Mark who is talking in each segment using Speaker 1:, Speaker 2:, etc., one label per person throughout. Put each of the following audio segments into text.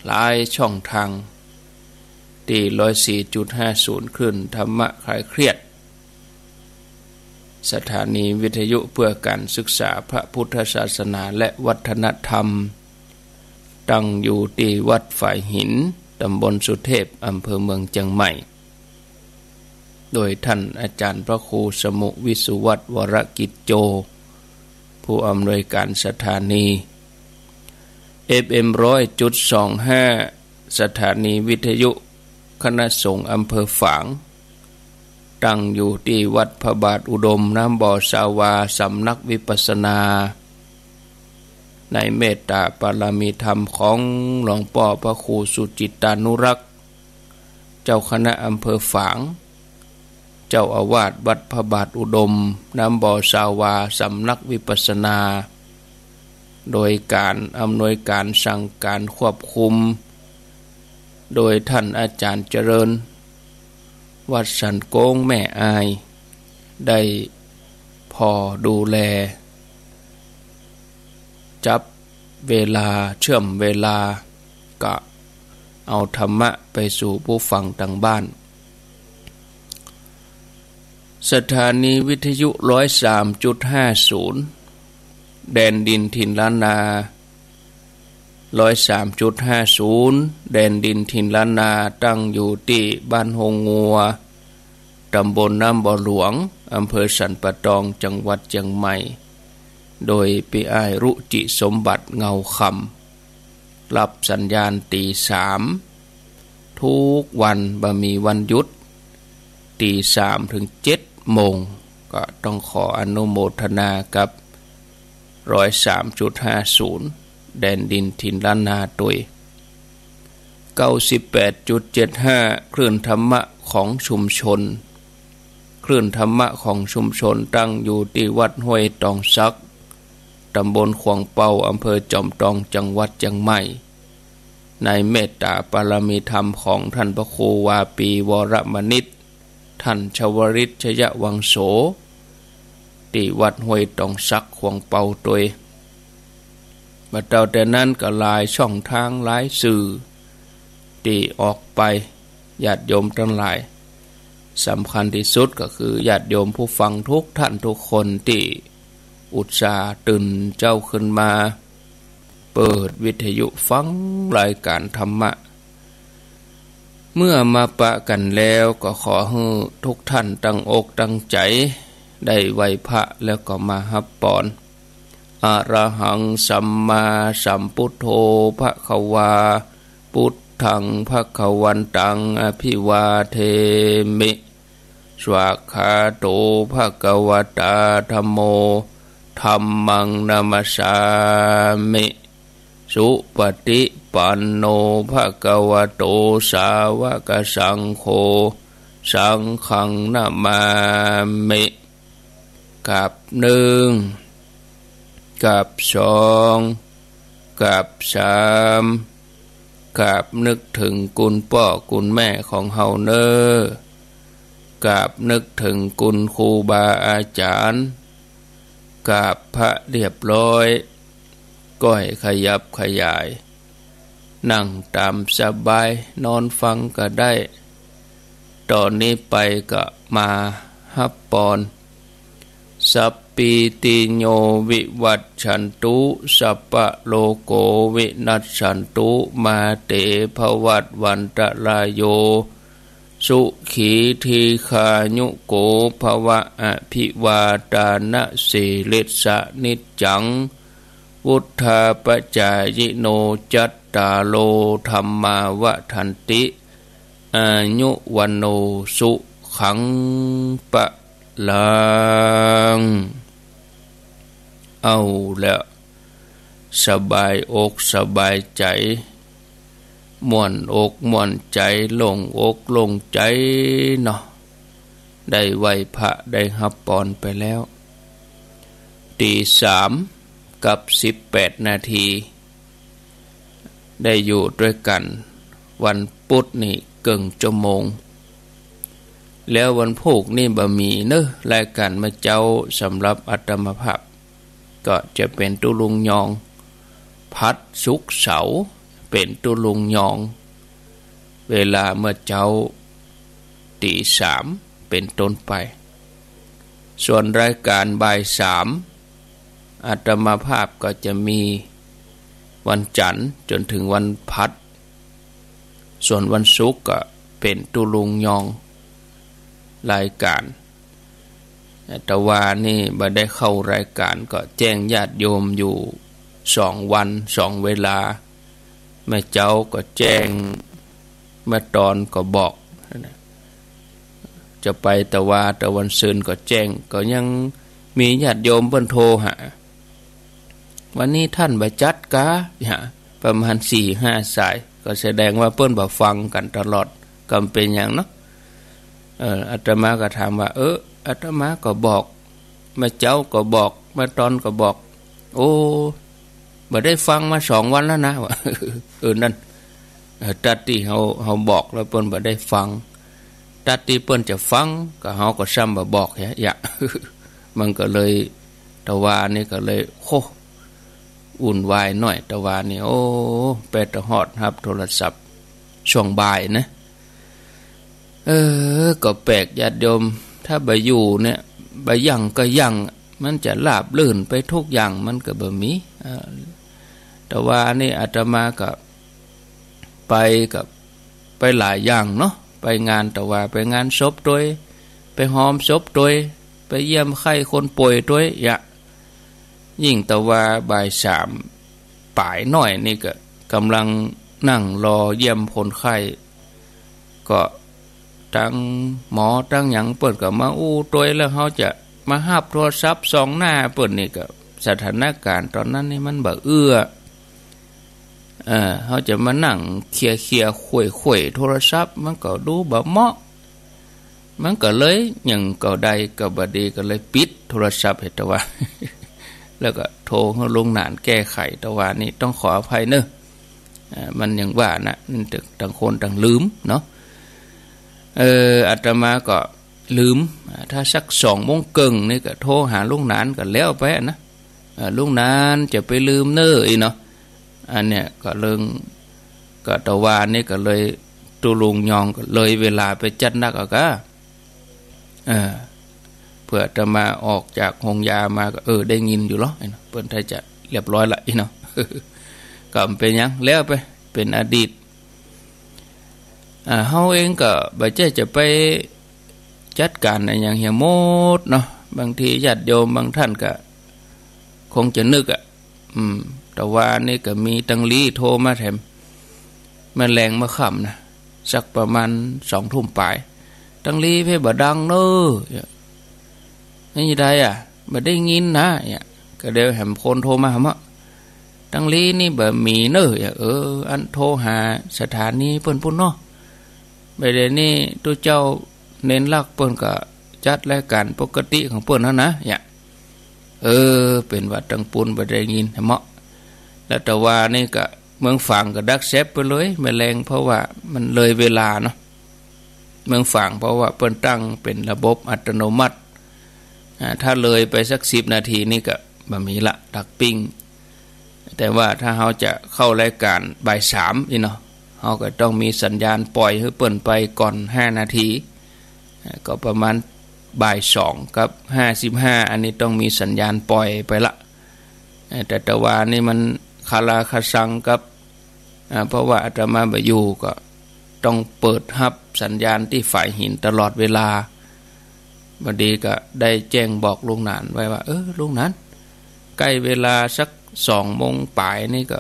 Speaker 1: หลายช่องทางที่ 104.50 คลื่นธรรมะคลายเครียดสถานีวิทยุเพื่อการศึกษาพระพุทธศาสนาและวัฒนธรรมตั้งอยู่ที่วัดฝ่ายหินตำบลสุเทพอำเภอเมืองเชียงใหม่โดยท่านอาจารย์พระครูสมุวิสุวัฒน์วรกิจโจผู้อำนวยการสถานี FM 100.25 สถานีวิทยุคณะสงฆ์อำเภอฝางตั้งอยู่ที่วัดพระบาทอุดมน้ำบ่อสาวาสำนักวิปัสสนาในเมตตาปารมีธรรมของหลวงพ่อพระครูสุจิตตานุรักษ์เจ้าคณะอำเภอฝางเจ้าอาวาสวัดพระบาทอุดมน้ำบ่อสาวาสำนักวิปัสสนาโดยการอำนวยการสั่งการควบคุมโดยท่านอาจารย์เจริญวัดสันโกงแม่อายได้พอดูแลจับเวลาเชื่อมเวลาก็เอาธรรมะไปสู่ผู้ฟังทางบ้านสถานีวิทยุ 103.50 แดนดินถิ่นล้านนา 103.50 แดนดินถิ่นล้านนาตั้งอยู่ที่บ้านหงงัวตำบลน้ำบ่อหลวงอำเภอสันปะตองจังหวัดเชียงใหม่โดยปีอ้ายรุจิสมบัติเงาคำรับสัญญาณตี 3ทุกวันบ่มีวันหยุดตี 3 ถึง 7 โมงก็ต้องขออนุโมทนากับ 103.50 แดนดินถิ่นล้านนาตัว 98.75 คลื่นธรรมะของชุมชนคลื่นธรรมะของชุมชนตั้งอยู่ที่วัดห้วยตองซักตำบลขวางเปาอำเภอจอมทองจังหวัดเชียงใหม่ในเมตตาปารมีธรรมของท่านพระครูวาปีวรมณิตท่านชวริตชยวังโสที่วัดห้วยตองซักขวางเปาตัวบัดเจ้าแต่นั้นก็หลายช่องทางหลายสื่อที่ออกไปญาติโยมทั้งหลายสำคัญที่สุดก็คือญาติโยมผู้ฟังทุกท่านทุกคนที่อุตส่าห์ตื่นเจ้าขึ้นมาเปิดวิทยุฟังรายการธรรมะเมื่อมาปะกันแล้วก็ขอให้ทุกท่านตั้งอกตั้งใจได้ไหว้พระแล้วก็มารับพรอะระหังสัมมาสัมพุทโธภควาพุทธังภควันตังอภิวาเทมิสวากขาโตภควตาธัมโมธัมมังนามัสสามิสุปฏิปันโนภควโตสาวกสังโฆสังฆังนามามิกับหนึ่งกับสองกับสามกับนึกถึงคุณพ่อคุณแม่ของเฮาเนอกับนึกถึงคุณครูบาอาจารย์กับพระเรียบร้อยก้อยขยับขยายนั่งตามสบายนอนฟังก็ได้ตอนนี้ไปก็มาฮับปอนสัพปีติโยวิวัตชันตุสัพพะโลโกวินัสสันตุมาเตภวัตวันตรายโยสุขีทีคายุโกภวะอภิวาทานะสิริสะนิจจังวุฒาปจายโนจัตตาโลธัมมาวะทันติอายุวันโนสุขังปะลังเอาแล้วสบายอกสบายใจม่วนอกม่วนใจโล่งอกโล่งใจเนาะได้ไหว้พระได้รับพรไปแล้วตี 3 กับ 18 นาทีได้อยู่ด้วยกันวันพุธนี่เกินชั่วโมงแล้ววันพุธนี่บ่มีเนอะรายการมาเจ้าสำหรับอาตมาภาพก็จะเป็นตุลุงยองพัดศุกร์เสาร์ เป็นตุลุงยอง เวลาเมื่อเจ้าตีสามเป็นต้นไปส่วนรายการบ่ายสามอาตมาภาพก็จะมีวันจันทร์จนถึงวันพัดส่วนวันศุกร์ก็เป็นตุลุงยองรายการแต่ว่านี่บ่ได้เข้ารายการก็แจ้งญาติโยมอยู่2 วัน 2 เวลาแม่เจ้าก็แจ้งแม่ตอนก็บอกจะไปแต่ว่าแต่วันซืนก็แจ้งก็ยังมีญาติโยมเพิ่นโทรหาวันนี้ท่านบ่จัดกะประมาณ 4-5 สายก็แสดงว่าเพิ่นบ่ฟังกันตลอดก็เป็นหยังเนาะอาตมาก็ถามว่าอาตมาก็บอกแม่เจ้าก็บอกแม่ตอนก็บอกโอ้บ่ได้ฟังมา2 วันแล้วนะว่านั่นตัดที่เฮาบอกแล้วเพิ่นบ่ได้ฟังตัดที่เพิ่นจะฟังก็เฮาก็ซ้ำบ่บอกอย่ามันก็เลยตะวานี่ก็เลยโคอุ่นวายหน่อยตะวานี่โอ้ไปตะฮอดรับโทรศัพท์ช่วงบ่ายนะก็แปลกญาติโยมถ้าบ่อยู่เนี่ยบ่ยังก็ยังมันจะราบลื่นไปทุกอย่างมันก็บ่มีแต่ว่านี่อาตมาก็ไปหลายอย่างเนาะไปงานแต่ว่าไปงานศพด้วยไปหอมศพด้วยไปเยี่ยมไข้คนป่วยด้วยยิ่งแต่ว่าบ่าย3ป่ายหน่อยนี่ก็กำลังนั่งรอเยี่ยมคนไข้ก็ตั้งหมอตั้งหยังเปิดก็มาอู้ตัวแล้วเขาจะมาหับโทรศัพท์สองหน้าเปิดนี่ก็สถานการณ์ตอนนั้นนี่มันบ่เอื้อเขาจะมานั่งเคลียคุยโทรศัพท์มันก็ดูบ่เหมาะมันก็เลยอย่างก็ได้ก็บ่ดีก็เลยปิดโทรศัพท์เหตุว่า แล้วก็โทรให้ลงนานแก้ไขแต่ว่านี่ต้องขออภัยเนอะมันอย่างว่านะต่างคนต่างลืมเนาะอาตมาก็ลืมถ้าสัก20:30นี่ก็โทรหาลุงนานก็แล้วไปนะลุงนานจะไปลืมเนอะอีเนาะอันเนี้ยก็เรื่องก็ตะวานนี่ก็เลยตุลุงยองก็เลยเวลาไปจัดนักเอาก็เพื่อจะมาออกจากโรงยามาก็ได้ยินอยู่หรอเปิ้นถ้าจะเรียบร้อยละอีเนาะ ก็เป็นยังแล้วไปเป็นอดีตเฮาเองก็บ่ใช่จะไปจัดการอะไรอย่างเฮียโมดเนาะบางทีญาติโยมบางท่านก็คงจะนึกแต่ว่านี่ก็มีตังลีโทรมาแถมแมลงมาค่ำนะสักประมาณ20:00 นปลายตังลีเพ่บ่ดังเน้อนี่ได้บ่ได้ยินนะก็เดี๋ยวแหมคนโทรมาหาตังลีนี่บ่มีเน้ออันโทรหาสถานีเพิ่นพุ่นเนาะไม่ได้นี่ตัวเจ้าเน้นลักเปิ้นก็จัดรายการปกติของเปิ้นนะเป็นว่าตังปุนบ่ได้ยินเหมาะแล้วแต่ว่านี่ก็เมืองฝั่งก็ดักเซฟไปเลยแมลงเพราะว่ามันเลยเวลาเนาะเมืองฝั่งเพราะว่าเปิ้นตั้งเป็นระบบอัตโนมัติถ้าเลยไปสัก10 นาทีนี่ก็บ่มีละดักปิ้งแต่ว่าถ้าเฮาจะเข้ารายการบ่าย3อีเนาะเฮาก็ต้องมีสัญญาณปล่อยให้เปิ้นไปก่อน5 นาทีก็ประมาณบ่าย2กับ55อันนี้ต้องมีสัญญาณปล่อยไปละแต่ว่านี่มันคาราคาซังกับเพราะว่าอาตมาบ่อยู่ก็ต้องเปิดรับสัญญาณที่ฝ่ายหินตลอดเวลาบัดนี้ก็ได้แจ้งบอกลุงนานไว้ว่าลุงนานใกล้เวลาสัก20:00 นปลายนี่ก็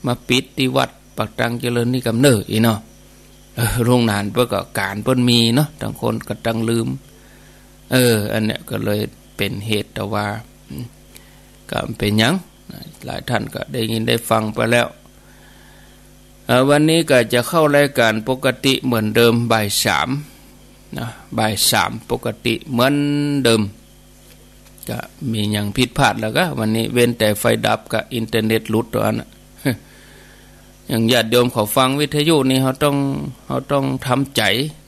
Speaker 1: มาปิดที่วัดปักตังเจริญนี่กำเนิดอีเนาะลุงนานเพิ่นก็การเพิ่นมีเนาะบางคนก็ตั้งลืมอันเนี้ยก็เลยเป็นเหตุแต่ว่าก็เป็นหยังหลายท่านก็ได้ยินได้ฟังไปแล้ววันนี้ก็จะเข้ารายการปกติเหมือนเดิมบ่าย3นะบ่าย3ปกติเหมือนเดิมก็มีหยังผิดพลาดแล้วก็วันนี้เว้นแต่ไฟดับกับอินเทอร์เน็ตหลุดตัวนั้นอย่างญาติโยมเขาฟังวิทยุนี่เขาต้องทำใจ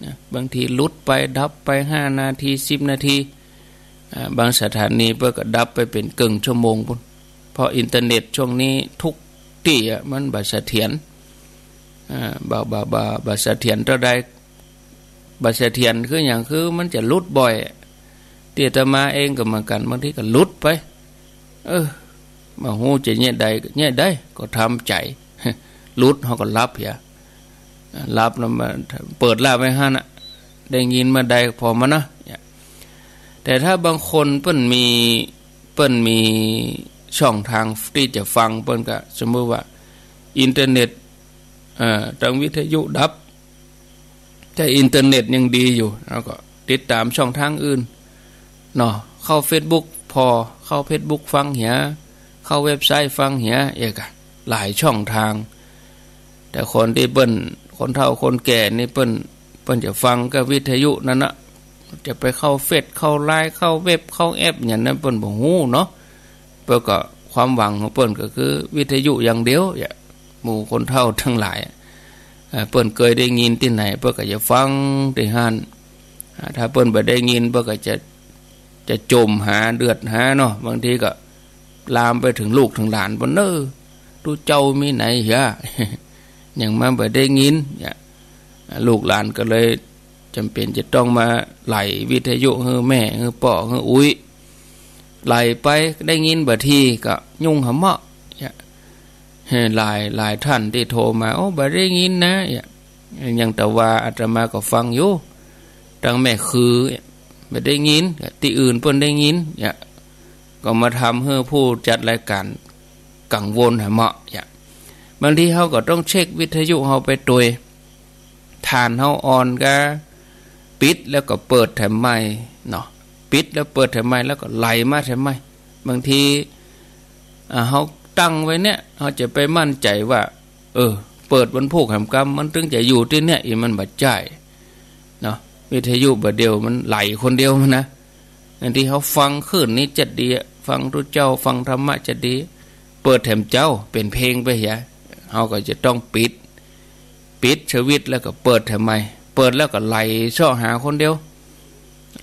Speaker 1: นะบางทีหลุดไปดับไป5 นาที10 นาทีบางสถานีเพิ่นก็ดับไปเป็นครึ่งชั่วโมงพุ่นเพราะอินเทอร์เน็ตช่วงนี้ ที่มันบ่เสถียรบ่เสถียรเท่าใดบ่เสถียรคืออย่างคือมันจะลุดบ่อยที่อาตมาเองก็เหมือนกันบางทีก็ลุดไปมาหูจะแย่ใดก็แย่ได้ก็ทำใจลุดเขาก็รับอย่ารับแล้วมาเปิดลาบไว้ให้นะได้ยินมาได้พอมานะแต่ถ้าบางคนเปิ้นมีช่องทางที่จะฟังเปิ้นก็สมมติว่าอินเทอร์เน็ตทางวิทยุดับแต่อินเทอร์เน็ตยังดีอยู่แล้วก็ติดตามช่องทางอื่นเนาะเข้า Facebook พอเข้า Facebook ฟังเหียเข้าเว็บไซต์ฟังเหียเอกอะหลายช่องทางแต่คนที่เปิ้นคนเฒ่าคนแก่นี่เปิ้นจะฟังก็วิทยุนั่นนะจะไปเข้าเฟซเข้าไลน์เข้าเว็บเข้าแอปอย่างนั้นเปิ้นบ่ฮู้เนาะเปิ้นก็ความหวังของเปิ้นก็คือวิทยุอย่างเดียวหมู่คนเฒ่าทั้งหลายเปิ้นเคยได้ยินที่ไหนเปิ้นก็จะฟังที่หั่นถ้าเปิ้นบ่ได้ยินเปิ้นก็จะจมหาเดือดหาเนาะบางทีก็ลามไปถึงลูกถึงหลานบ่ดูเจ้ามีไหนหะยังมาบ่ได้ยินลูกหลานก็เลยจำเป็นจะต้องมาไหลวิทยุให้แม่ให้พ่อให้อุ้ยไหลไปได้ยินบ่ทีก็ยุ่งหำเมาะหลายท่านที่โทรมาโอ้บ่ได้ยินนะยังแต่ว่าอาตมาก็ฟังอยู่ตั้งแม่คือบ่ได้ยินที่อื่นเพิ่นได้ยินก็มาทำให้ผู้จัดรายการกังวลหำเมาะบางทีเขาก็ต้องเช็ควิทยุเขาไปตัวฐานเขาอ่อนก็ปิดแล้วก็เปิดแถมใหม่เนาะปิดแล้วเปิดแถมใหม่แล้วก็ไหลมาแถมใหม่บางทีเขาตั้งไว้เนี่ยเขาจะไปมั่นใจว่าเปิดวันพุธแห่งกรรมมันถึงจะอยู่ที่เนี่ยมันบัดใจเนาะวิทยุบัดเดียวมันไหลคนเดียวมันนะบางทีเขาฟังขึ้นนี้จะดีฟังทุเจ้าฟังธรรมะจะดีเปิดแถมเจ้าเป็นเพลงไปเหี้ยเขาก็จะต้องปิดชีวิตแล้วก็เปิดทำไมเปิดแล้วก็ไหลช่อหาคนเดียว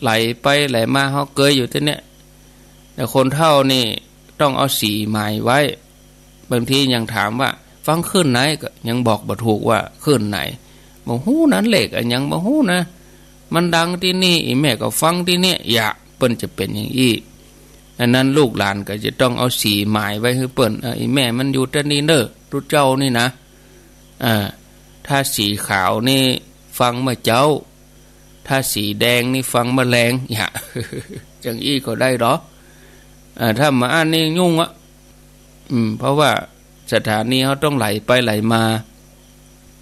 Speaker 1: ไหลไปไหลมาเขาเกยอยู่ที่เนี้ยแต่คนเฒ่านี่ต้องเอาสีหมายไว้บางทียังถามว่าฟังขึ้นไหนก็ยังบอกบ่ถูกว่าขึ้นไหนบ่ฮู้นั้นเลขยังบ่ฮู้นะมันดังที่นี่อีแม่ก็ฟังที่เนี้ยเปิ้นจะเป็นอย่างอี้อันนั้นลูกหลานก็จะต้องเอาสีหมายไว้ให้เปิ้นอีแม่มันอยู่ที่นี่เด้อทุเจ้านี่นะถ้าสีขาวนี่ฟังมาเจ้าถ้าสีแดงนี่ฟังมาแรงจังอี้ก็ได้หรอถ้ามาอ่านนี่ยุ่งเพราะว่าสถานีเขาต้องไหลไปไหลมา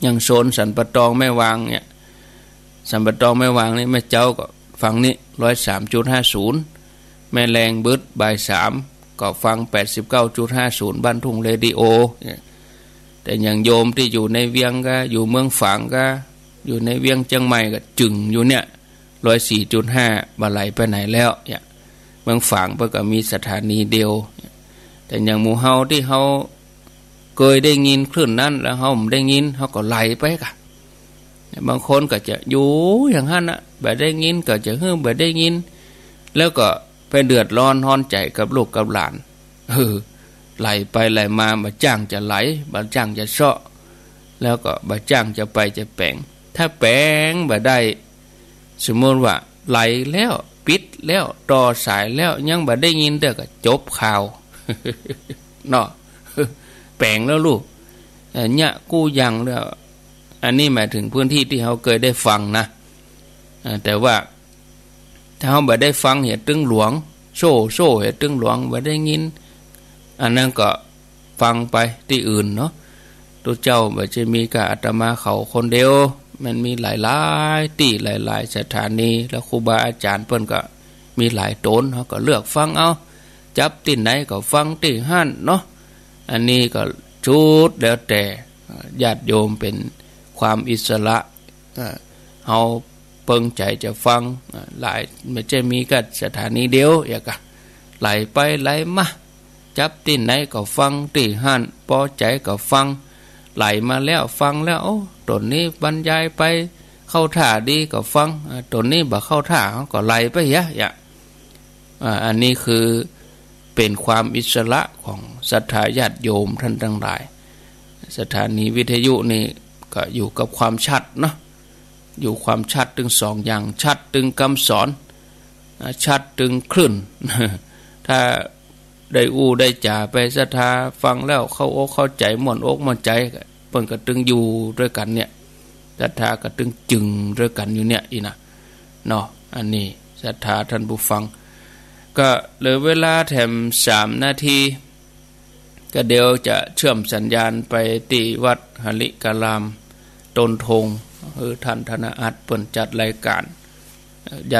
Speaker 1: อย่างโซนสันปะตองแม่วางเนี่ยสันปะตองแม่วางนี่แม่เจ้าก็ฟังนี่ 103.50 แม่แรงบึดบ่าย3ก็ฟัง 89.50 บ้านทุ่งเรดิโอแต่อย่างโยมที่อยู่ในเวียงก็อยู่เมืองฝางก็อยู่ในเวียงเชียงใหม่ก็จึงอยู่เนี่ย 104.5 บ่ไหลไปไหนแล้วเมืองฝางเพิ่นก็มีสถานีเดียวแต่อย่างหมู่เฮาที่เฮาเคยได้ยินคลื่นนั้นแล้วเฮาไม่ได้ยินเฮาก็ไหลไปกะบางคนก็จะอยู่อย่างนั้นน่ะบ่ได้ยินก็จะบ่ได้ยินแล้วก็ไปเดือดร้อนฮ้อนใจกับลูกกับหลานไหลไปไหลมาบ่จ้างจะไหลบ่จ้างจะเซาะแล้วก็บ่จ้างจะไปจะแปลงถ้าแปลงบ่ได้สมมติว่าไหลแล้วปิดแล้วต่อสายแล้วยังบ่ได้ยินเด้อก็จบข่าวเนาะแปลงแล้วลูกเนี่ยกู้ยังแล้วอันนี้หมายถึงพื้นที่ที่เขาเคยได้ฟังนะแต่ว่าถ้าเขาบ่ได้ฟังเหตุตึงหลวงโซ่เหตุตึงหลวงบ่ได้ยินอันนั้นก็ฟังไปที่อื่นเนาะตัวเจ้าบ่จะมีกับอาตมาเขาคนเดียวมันมีหลายๆที่หลายๆสถานีแล้วครูบาอาจารย์เพิ่นก็มีหลายตนเขาก็เลือกฟังเอาจับที่ไหนก็ฟังที่หั่นเนาะอันนี้ก็ชุดแล้วแต่ญาติโยมเป็นความอิสระเฮาเปิงใจจะฟังหลายไม่ใช่มีกับสถานีเดียวกะไหลไปไหลมาจับที่ไหนก็ฟังที่หั่นพอใจก็ฟังไหลมาแล้วฟังแล้วตนนี้บรรยายไปเข้าท่าดีก็ฟังตนนี้บ่เข้าท่าก็ไหลไปอันนี้คือเป็นความอิสระของศรัทธาญาติโยมท่านทั้งหลาย สถานีวิทยุนี่ก็อยู่กับความชัดเนาะอยู่ความชัดถึง2อย่างชัดถึงคำสอนชัดถึงคลื่น ถ้าได้ได้จ่าไปศรัทธาฟังแล้วเข้าอกเข้าใจม่วนอกม่วนใจเพิ่นก็ตึงอยู่ด้วยกันเนี่ยศรัทธาก็ตึงจึงด้วยกันอยู่เนี่ยอีนะเนาะอันนี้ศรัทธาท่านผู้ฟังก็เหลือเวลาแถม3 นาทีก็เดี๋ยวจะเชื่อมสัญญาณไปที่วัดหริการามต้นธงท่านธนอัตเปิ่นจัดรายการญา